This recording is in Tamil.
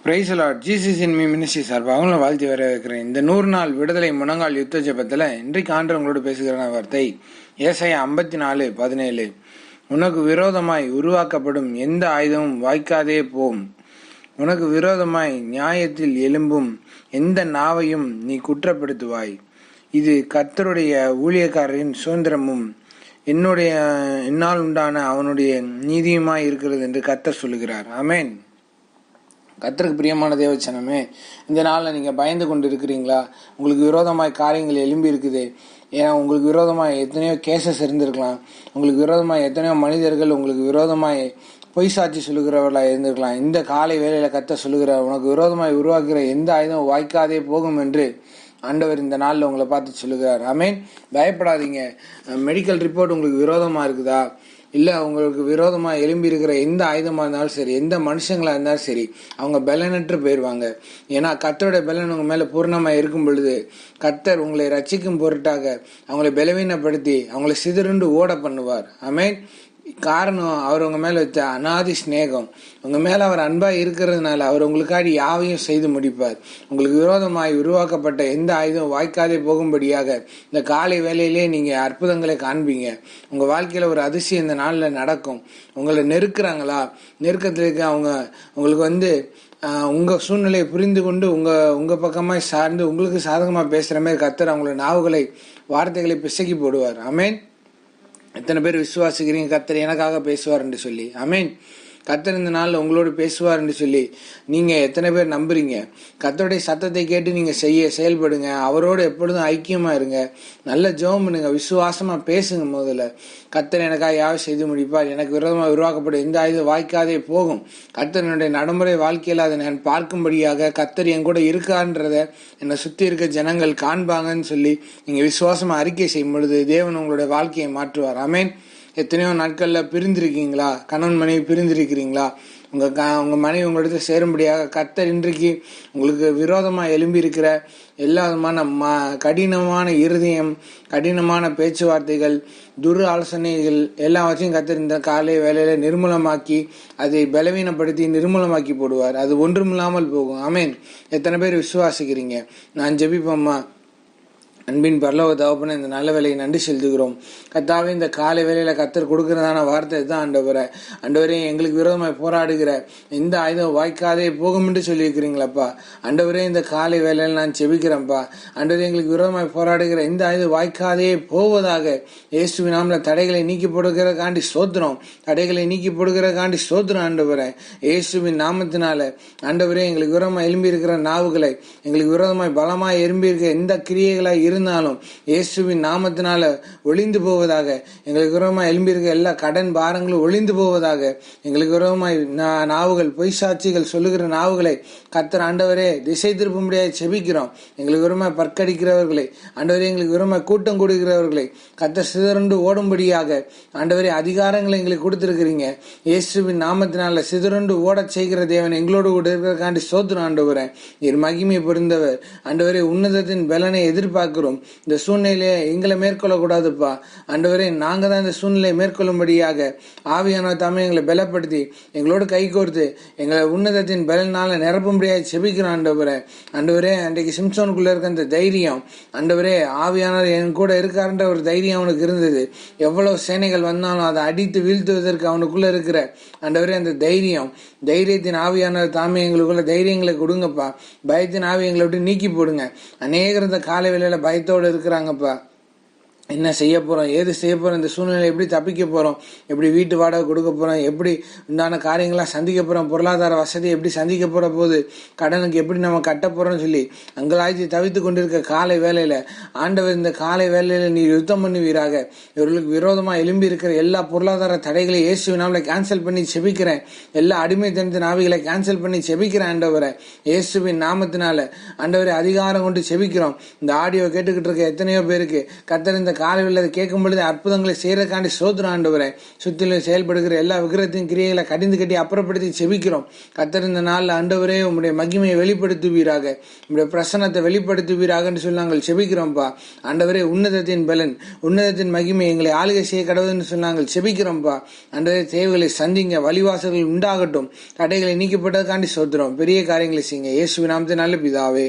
Price Lord. Jesus in me ministry சார்பாக அவங்களும் வாழ்த்தி வரவேற்கிறேன். இந்த 100 நாள் விடுதலை முழங்கால் யுத்த ஜெபத்தில் இன்றைக்கு ஆண்டவங்களோடு பேசுகிற வார்த்தை ஏசாயா 54:17. உனக்கு விரோதமாய் உருவாக்கப்படும் எந்த ஆயுதமும் வாய்க்காதே போம். உனக்கு விரோதமாய் நியாயத்தில் எழும்பும் எந்த நாவையும் நீ குற்றப்படுத்துவாய். இது கர்த்தருடைய ஊழியக்காரரின் சுதந்திரமும் என்னால் உண்டான அவனுடைய நீதியுமாய் இருக்கிறது என்று கர்த்தர் சொல்லுகிறார். ஆமேன். கர்த்தருக்கு பிரியமான தேவச்சனமே, இந்த நாளில் நீங்கள் பயந்து கொண்டு இருக்கிறீங்களா? உங்களுக்கு விரோதமாய் காரியங்கள் எழும்பி இருக்குது. ஏன்னா உங்களுக்கு விரோதமாக எத்தனையோ கேசஸ் இருந்திருக்கலாம். உங்களுக்கு விரோதமாக எத்தனையோ மனிதர்கள் உங்களுக்கு விரோதமாய் பொய் சாட்சி சொல்லுகிறவர்களாக இருந்திருக்கலாம். இந்த காலை வேளையில் கர்த்தர் சொல்லுகிறார், உனக்கு விரோதமாய் உருவாக்குகிற எந்த ஆயுதம் வாய்க்காதே போகும் என்று ஆண்டவர் இந்த நாளில் உங்களை பார்த்து சொல்லுகிறார். ஆமேன். பயப்படாதீங்க. மெடிக்கல் ரிப்போர்ட் உங்களுக்கு விரோதமாக இருக்குதா? இல்லை உங்களுக்கு விரோதமாக எழும்பி இருக்கிற எந்த ஆயுதமாக இருந்தாலும் சரி, எந்த மனுஷங்களாக இருந்தாலும் சரி, அவங்க பலனற்று போயிடுவாங்க. ஏன்னா கர்த்தருடைய பலன் உங்கள் மேலே பூர்ணமாக இருக்கும் பொழுது கர்த்தர் உங்களை ரட்சிக்கும் பொருட்டாக அவங்களை பலவீனப்படுத்தி அவங்களை சிதறுண்டு ஓட பண்ணுவார். ஆமேன். காரணம், அவர் உங்க மேல வச்ச அநாதி ஸ்நேகம். உங்க மேல அவர் அன்பா இருக்கிறதுனால அவர் உங்களுக்காடி யாவையும் செய்து முடிப்பார். உங்களுக்கு விரோதமாய் உருவாக்கப்பட்ட எந்த ஆயுதம் வாய்க்காதே போகும்படியாக இந்த காலை வேலையிலே நீங்க அற்புதங்களை காண்பீங்க. உங்க வாழ்க்கையில ஒரு அதிசயம் இந்த நாள்ல நடக்கும். உங்களை நெருக்குறாங்களா? நெருக்கத்திற்கு அவங்க உங்களுக்கு உங்க சூழ்நிலையை புரிந்து கொண்டு உங்க பக்கமாய் சார்ந்து உங்களுக்கு சாதகமா பேசுற மாதிரி கர்த்தர் அவங்களோட நாவுகளை வார்த்தைகளை பிசக்கி போடுவார். ஆமேன். எத்தனை பேர் விசுவாசிக்கிறீங்க கர்த்தர் எனக்காக பேசுவார் என்று சொல்லி? ஆமேன். கர்த்தர் இந்த நாளில் உங்களோடு பேசுவார் என்று சொல்லி நீங்கள் எத்தனை பேர் நம்புறீங்க? கர்த்தருடைய சத்தத்தை கேட்டு நீங்கள் செயல்படுங்க. அவரோடு எப்பொழுதும் ஐக்கியமாக இருங்க. நல்ல ஜெபம் பண்ணுங்க. விசுவாசமாக பேசுங்க. முதல்ல கர்த்தர் எனக்காக யாவை செய்து முடிப்பார். எனக்கு விரோதமாக உருவாக்கப்படும் எந்த ஆயுதம் வாய்க்காதே போகும். கர்த்தர் என்னுடைய நடைமுறை வாழ்க்கையில் அதை நான் பார்க்கும்படியாக கர்த்தர் என் கூட இருக்கான்றதை என்னை சுற்றி இருக்க ஜனங்கள் காண்பாங்கன்னு சொல்லி நீங்கள் விசுவாசமாக அறிக்கை செய்யும் பொழுது தேவன் உங்களுடைய வாழ்க்கையை மாற்றுவார். ஆமேன். எத்தனையோ நாட்களில் பிரிந்திருக்கீங்களா? கணவன் மனைவி பிரிந்திருக்கிறீங்களா? உங்கள் மனைவி உங்களிடத்துல சேரும்படியாக கர்த்தர் இன்றைக்கு உங்களுக்கு விரோதமாக எழும்பி இருக்கிற எல்லா விதமான கடினமான இருதயம், கடினமான பேச்சுவார்த்தைகள், துரு ஆலோசனைகள் எல்லாவற்றையும் கர்த்தர் இந்த காலை வேலையில நிர்மூலமாக்கி அதை பலவீனப்படுத்தி நிர்மூலமாக்கி போடுவார். அது ஒன்றுமில்லாமல் போகும். ஆமேன். எத்தனை பேர் விசுவாசிக்கிறீங்க? நான் ஜெபிப்போம்மா. அன்பின் பரலோக தகப்பனே, இந்த நல்ல வேலையை நன்றி செலுத்துகிறோம். கர்த்தாவே, இந்த காலை வேலையில கர்த்தர் கொடுக்கிறதான வார்த்தை தான் ஆண்டவரே, எங்களுக்கு விரோதமாய் போராடுகிற எந்த ஆயுதம் வாய்க்காதே போகும் என்று சொல்லியிருக்கிறீங்களப்பா. ஆண்டவரே, இந்த காலை வேலையில் நான் செபிக்கிறேன்ப்பா. ஆண்டவரே, எங்களுக்கு விரோதமாய் போராடுகிற எந்த ஆயுதம் வாய்க்காதே போவதாக இயேசுவின் நாமத்தில் தடைகளை நீக்கி போடுகிறக்காண்டி ஸ்தோத்திரம். தடைகளை நீக்கி போடுகிறக்காண்டி ஸ்தோத்திரம். ஆண்டவரே, இயேசுவின் நாமத்தினால ஆண்டவரே, எங்களுக்கு விரோதமாக எழும்பி இருக்கிற நாவுகளை, எங்களுக்கு விரோதமாய் பலமாய் எழும்பி இருக்கிற எந்த கிரியைகளாய் இருந்தாலும் இயேசுவின் நாமத்தினால ஒளிந்து போவதாக. எங்களுக்கு விரோதமாய் எழும்பியிருக்க எல்லா கடன் பாரங்களும் ஒளிந்து போவதாக. எங்களுக்கு விரோதமாய் நாவுகள், பொய் சாட்சிகள் சொல்லுகிற நாவுகளை கர்த்தர் ஆண்டவரே திசை திருப்ப முடியாது செபிக்கிறோம். எங்களுக்கு விரோதமாய் பற்கடிக்கிறவர்களை ஆண்டவரே, எங்களுக்கு விரோதமாய் கூட்டம் கூடுகிறவர்களை கர்த்தர் சிதறண்டு ஓடும்படியாக ஆண்டவரே அதிகாரங்களை எங்களுக்கு கொடுத்திருக்கிறீங்க. இயேசுவின் நாமத்தினால சிதறண்டு ஓட செய்கிற தேவன் எங்களோடு கூட இருக்கிறக்காண்டி ஸ்தோத்திரம். ஆண்டவரே, நீர் மகிமை பொருந்தவர். ஆண்டவரே, உன்னதத்தின் பலனை எதிர்பார்க்கிறோம். இந்த சூழ்நிலையை எங்களை மேற்கொள்ளக்கூடாதுப்பா. ஆண்டவரே, நாங்க தான் இந்த சூழ்நிலையை மேற்கொள்ளும்படியாக ஆவியானவர் தாமே எங்களை பலப்படுத்தி எங்களோடு கை கோர்த்து எங்களை உன்னதத்தின் பலனால நிரப்பும்படியாக செபிக்கிறோம். ஆண்டவரே, அன்றைக்கு சிம்சோனுக்குள்ள இருக்க அந்த தைரியம், ஆண்டவரே, ஆவியானவர் என் கூட இருக்காருன்ற ஒரு தைரியம் அவனுக்கு இருந்தது. எவ்வளவு சேனைகள் வந்தாலும் அதை அடித்து வீழ்த்துவதற்கு அவனுக்குள்ள இருக்கிற ஆண்டவரே அந்த தைரியத்தின் ஆவியானவர் தாமே எங்களுக்குள்ள தைரியங்களை கொடுங்கப்பா. பயத்தின் ஆவி எங்களை விட்டு நீக்கி போடுங்க. அநேகர் இந்த காலை வேளையில பயத்தோடு இருக்கிறாங்கப்பா. என்ன செய்ய போறோம், ஏது செய்ய போறோம், இந்த சூழ்நிலை எப்படி தப்பிக்க போறோம், எப்படி வீட்டு வாடகை கொடுக்க போறோம், எப்படி உண்டான காரியங்களாம் சந்திக்க போறோம், பொருளாதார வசதி எப்படி சந்திக்க போற போது, கடனுக்கு எப்படி நம்ம கட்ட போறோம்னு சொல்லி அங்கலாய்ச்சி தவித்து கொண்டிருக்க காலை வேலையில ஆண்டவர் இந்த காலை வேலையில நீர் யுத்தம் பண்ணுவீராக. இவர்களுக்கு விரோதமா எழும்பி இருக்கிற எல்லா பொருளாதார தடைகளை இயேசுவினால கேன்சல் பண்ணி செபிக்கிறேன். எல்லா அடிமைத்தனத்தின் ஆவிகளை கேன்சல் பண்ணி செபிக்கிறேன். ஆண்டவரை, இயேசுவின் நாமத்தினால ஆண்டவரை அதிகாரம் கொண்டு செபிக்கிறோம். இந்த ஆடியோ கேட்டுக்கிட்டு இருக்க எத்தனையோ பேருக்கு கர்த்தர் இந்த காலையில் அதை கேட்கும் பொழுது அற்புதங்களை செய்யறதுக்காண்டி சோதரம் ஆண்டவரே. சுற்றிலும் செயல்படுகிற எல்லா விக்கிரகத்தின் கிரியைகளை கடிந்து கட்டி அப்புறப்படுத்தி செபிக்கிறோம். கர்த்தர் இந்த நாளில் ஆண்டவரே உம்முடைய மகிமையை வெளிப்படுத்துவீராக, உம்முடைய பிரசன்னத்தை வெளிப்படுத்துவீராக என்று சொல்லி நாங்கள் செபிக்கிறோம்ப்பா. ஆண்டவரே உன்னதத்தின் பலன், உன்னதத்தின் மகிமை எங்களை ஆளுகை செய்ய கடவுள்னு சொல்லி நாங்கள் செபிக்கிறோம்ப்பா. ஆண்டவரே தேவைகளை சந்திங்க, வழிவாசல்கள் உண்டாகட்டும், தடைகளை நீக்கப்பட்டதுக்காண்டி சோதரம், பெரிய காரியங்களை செய்யுங்க. இயேசுவின் நாமத்தின் நல்ல பிதாவே.